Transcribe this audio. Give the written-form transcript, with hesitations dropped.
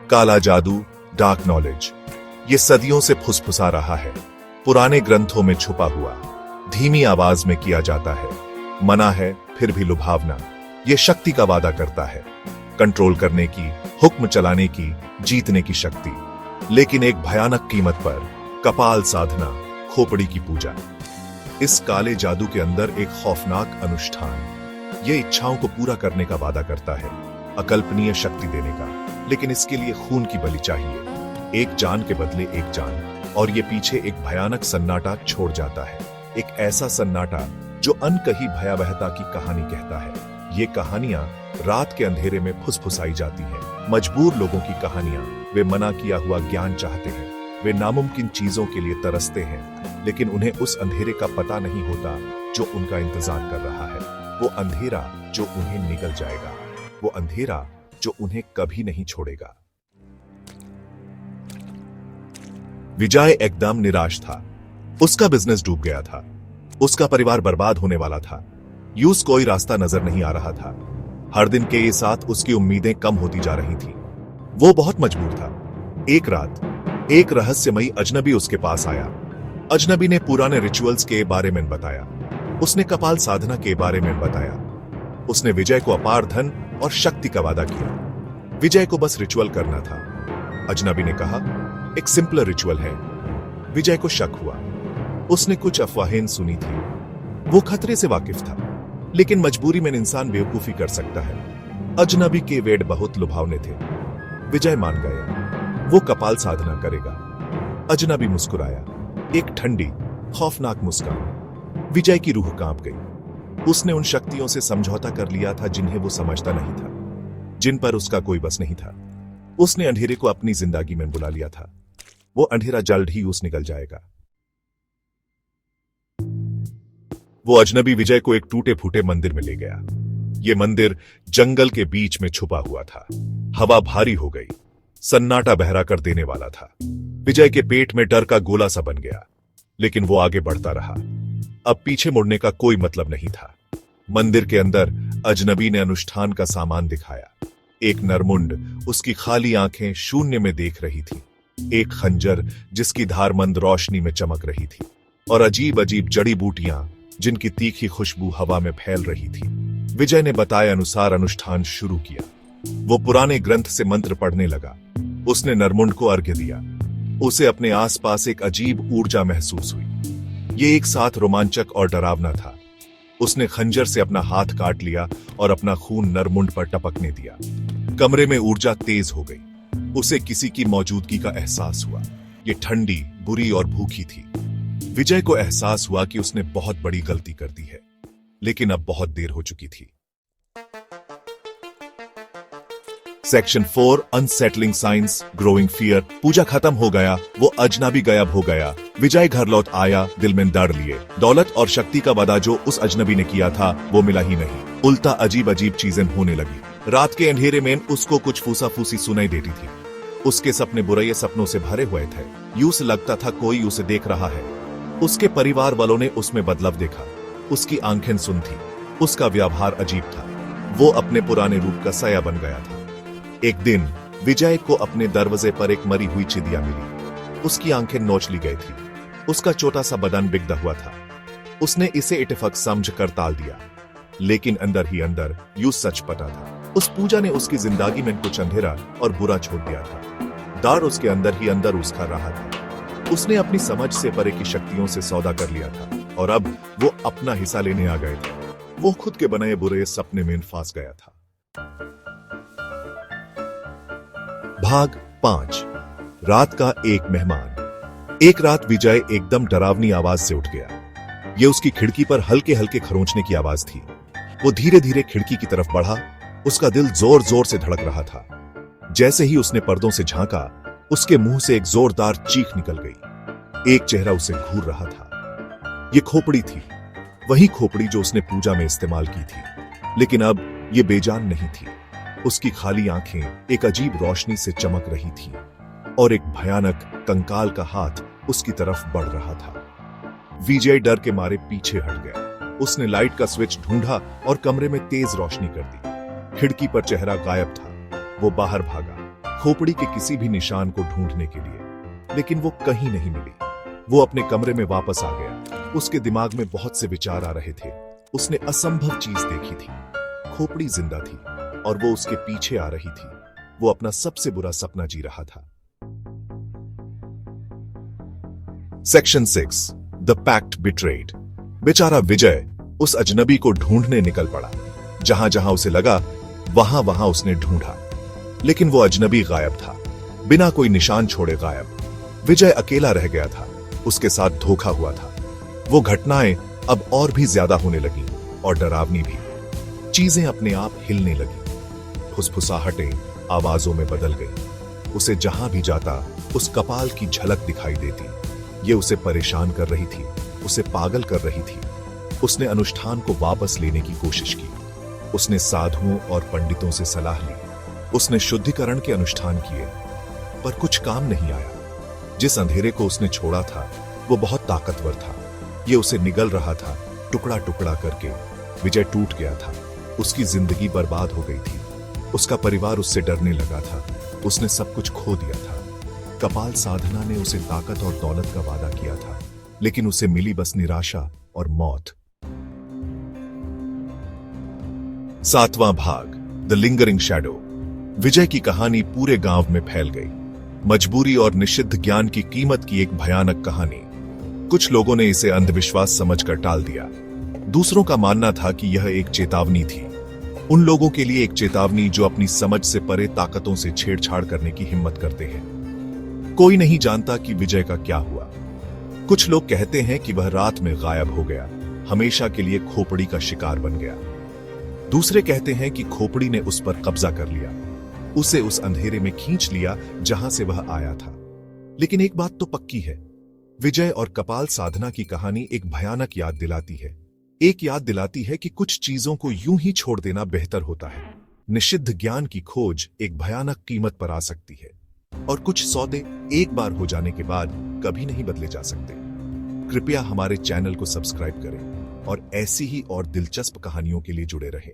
काला जादू, dark knowledge, ये सदियों से फुसफुसा रहा है, पुराने ग्रंथों में छुपा हुआ, धीमी आवाज में किया जाता है, मना है फिर भी लुभावना। ये शक्ति का वादा करता है, कंट्रोल करने की, हुक्म चलाने की, जीतने की शक्ति, लेकिन एक भयानक कीमत पर, कपाल साधना, खोपड़ी की पूजा। इस काले जादू के अंदर एक खौफनाक अनुष्ठान, ये इच्छाओं को पूरा करने का वादा करता है, अकल्पनीय शक्ति देने का, लेकिन इसके लिए खून की बलि चाहिए, एक जान के बदले एक जान, और ये पीछे एक भयानक सन्नाटा छोड़ जाता है, एक ऐसा सन्नाटा जो अनकही भयावहता की कहानी कहता है। ये कहानियां रात के अंधेरे में फुसफुसाई जाती हैं, मजबूर लोगों की कहानियां। वे मना किया हुआ ज्ञान चाहते हैं, वे नामुमकिन चीजों के लिए तरसते हैं, लेकिन उन्हें उस अंधेरे का पता नहीं होता जो उनका इंतजार कर रहा है, वो अंधेरा जो उन्हें निगल जाएगा, वो अंधेरा जो उन्हें कभी नहीं छोड़ेगा। विजय एकदम निराश था, उसका बिजनेस डूब गया था, उसका परिवार बर्बाद होने वाला था, यूं कोई रास्ता नजर नहीं आ रहा था। हर दिन के ये साथ उसकी उम्मीदें कम होती जा रही थी, वो बहुत मजबूर था। एक रात एक रहस्यमयी अजनबी उसके पास आया। अजनबी ने पुराने रिचुअल्स के बारे में बताया, उसने कपाल साधना के बारे में बताया, उसने विजय को अपार धन और शक्ति का वादा किया। विजय को बस रिचुअल करना था। अजनबी ने कहा, एक सिंपल रिचुअल है। विजय को शक हुआ, उसने कुछ अफवाहें सुनी थी, वो खतरे से वाकिफ था, लेकिन मजबूरी में इंसान बेवकूफी कर सकता है। अजनबी के वेड बहुत लुभावने थे, विजय मान गया, वो कपाल साधना करेगा। अजनबी मुस्कुराया, एक ठंडी खौफनाक मुस्कान। विजय की रूह कांप गई, उसने उन शक्तियों से समझौता कर लिया था जिन्हें वो समझता नहीं था, जिन पर उसका कोई बस नहीं था। उसने अंधेरे को अपनी जिंदगी में बुला लिया था, वो अंधेरा जल्द ही उस निकल जाएगा। वो अजनबी विजय को एक टूटे फूटे मंदिर में ले गया। ये मंदिर जंगल के बीच में छुपा हुआ था। हवा भारी हो गई, सन्नाटा बहरा कर देने वाला था। विजय के पेट में डर का गोला सा बन गया, लेकिन वो आगे बढ़ता रहा। अब पीछे मुड़ने का कोई मतलब नहीं था। मंदिर के अंदर अजनबी ने अनुष्ठान का सामान दिखाया। एक नरमुंड उसकी खाली आंखें शून्य में देख रही थी, एक खंजर जिसकी धार मंद रोशनी में चमक रही थी, और अजीब अजीब जड़ी बूटियां जिनकी तीखी खुशबू हवा में फैल रही थी। विजय ने बताए अनुसार अनुष्ठान शुरू किया। वो पुराने ग्रंथ से मंत्र पढ़ने लगा। उसने नरमुंड को अर्घ्य दिया। उसे अपने आसपास एक अजीब ऊर्जा महसूस हुई। ये एक साथ रोमांचक और डरावना था। उसने खंजर से अपना हाथ काट लिया और अपना खून नरमुंड पर टपकने दिया। कमरे में ऊर्जा तेज हो गई। उसे किसी की मौजूदगी का एहसास हुआ। ये ठंडी, बुरी और भूखी थी। विजय को एहसास हुआ कि उसने बहुत बड़ी गलती कर दी है, लेकिन अब बहुत देर हो चुकी थी। Section 4 unsettling science, growing fear. पूजा खत्म हो गया, वो अजनबी गायब हो गया। विजय घर लौट आया, दिल में डर लिए। दौलत और शक्ति का वादा जो उस अजनबी ने किया था वो मिला ही नहीं। उल्टा अजीब अजीब चीजें होने लगी। रात के अंधेरे में उसको कुछ फूसाफूसी सुनाई देती थी। उसके सपने बुरे सपनों से भरे हुए थे। यूं से लगता था कोई उसे देख रहा है। उसके परिवार वालों ने उसमें बदलाव देखा। उसकी आंखें सुन थी, उसका व्यवहार अजीब था। वो अपने पुराने रूप का साया बन गया था। एक दिन विजय को अपने दरवाजे पर एक मरी हुई चिड़िया मिली। उसकी आंखें नोच ली गई थी, उसका छोटा सा बदन बिगड़ा हुआ था। उसने इसे इत्तेफाक समझकर टाल दिया, लेकिन अंदर ही अंदर यूं सच पता था। उस पूजा ने उसकी जिंदगी में कुछ अंधेरा और बुरा छोड़ दिया था। डर उसके अंदर ही अंदर उसका रहा था। उसने अपनी समझ से परे की शक्तियों से सौदा कर लिया था, और अब वो अपना हिस्सा लेने आ गए थे। वो खुद के बनाए बुरे सपने में फंस गया था। भाग 5। रात का एक मेहमान। एक रात विजय एकदम डरावनी आवाज से उठ गया। ये उसकी खिड़की पर हल्के हल्के खरोंचने की आवाज थी। वो धीरे धीरे खिड़की की तरफ बढ़ा। उसका दिल जोर जोर से धड़क रहा था। जैसे ही उसने पर्दों से झांका, उसके मुंह से एक जोरदार चीख निकल गई। एक चेहरा उसे घूर रहा था। ये खोपड़ी थी, वही खोपड़ी जो उसने पूजा में इस्तेमाल की थी, लेकिन अब ये बेजान नहीं थी। उसकी खाली आंखें एक अजीब रोशनी से चमक रही थी, और एक भयानक कंकाल का हाथ उसकी तरफ बढ़ रहा था। विजय डर के मारे पीछे हट गया। उसने लाइट का स्विच ढूंढा और कमरे में तेज रोशनी कर दी। खिड़की पर चेहरा गायब था। वो बाहर भागा, खोपड़ी के किसी भी निशान को ढूंढने के लिए, लेकिन वो कहीं नहीं मिली। वो अपने कमरे में वापस आ गया। उसके दिमाग में बहुत से विचार आ रहे थे। उसने असंभव चीज देखी थी। खोपड़ी जिंदा थी और वो उसके पीछे आ रही थी। वो अपना सबसे बुरा सपना जी रहा था। Section 6 the pact betrayed. बेचारा विजय उस अजनबी को ढूंढने निकल पड़ा। जहां जहां उसे लगा वहां वहां उसने ढूंढा, लेकिन वो अजनबी गायब था, बिना कोई निशान छोड़े गायब। विजय अकेला रह गया था। उसके साथ धोखा हुआ था। वो घटनाएं अब और भी ज्यादा होने लगी और डरावनी भी। चीजें अपने आप हिलने लगी। फुसफुसाहटें आवाजों में बदल गई। उसे जहां भी जाता उस कपाल की झलक दिखाई देती। ये उसे परेशान कर रही थी, उसे पागल कर रही थी। उसने अनुष्ठान को वापस लेने की कोशिश की। उसने साधुओं और पंडितों से सलाह ली। उसने शुद्धिकरण के अनुष्ठान किए, पर कुछ काम नहीं आया। जिस अंधेरे को उसने छोड़ा था वो बहुत ताकतवर था। ये उसे निगल रहा था, टुकड़ा टुकड़ा करके। विजय टूट गया था। उसकी जिंदगी बर्बाद हो गई थी। उसका परिवार उससे डरने लगा था। उसने सब कुछ खो दिया था। कपाल साधना ने उसे ताकत और दौलत का वादा किया था, लेकिन उसे मिली बस निराशा और मौत। 7वां भाग द लिंगरिंग शैडो। विजय की कहानी पूरे गांव में फैल गई। मजबूरी और निषिद्ध ज्ञान की कीमत की एक भयानक कहानी। कुछ लोगों ने इसे अंधविश्वास समझकर टाल दिया। दूसरों का मानना था कि यह एक चेतावनी थी। उन लोगों के लिए एक चेतावनी जो अपनी समझ से परे ताकतों से छेड़छाड़ करने की हिम्मत करते हैं। कोई नहीं जानता कि विजय का क्या हुआ। कुछ लोग कहते हैं कि वह रात में गायब हो गया, हमेशा के लिए खोपड़ी का शिकार बन गया। दूसरे कहते हैं कि खोपड़ी ने उस पर कब्जा कर लिया, उसे उस अंधेरे में खींच लिया जहां से वह आया था। लेकिन एक बात तो पक्की है, विजय और कपाल साधना की कहानी एक भयानक याद दिलाती है। एक याद दिलाती है कि कुछ चीजों को यूं ही छोड़ देना बेहतर होता है। निषिद्ध ज्ञान की खोज एक भयानक कीमत पर आ सकती है, और कुछ सौदे एक बार हो जाने के बाद कभी नहीं बदले जा सकते। कृपया हमारे चैनल को सब्सक्राइब करें और ऐसी ही और दिलचस्प कहानियों के लिए जुड़े रहें।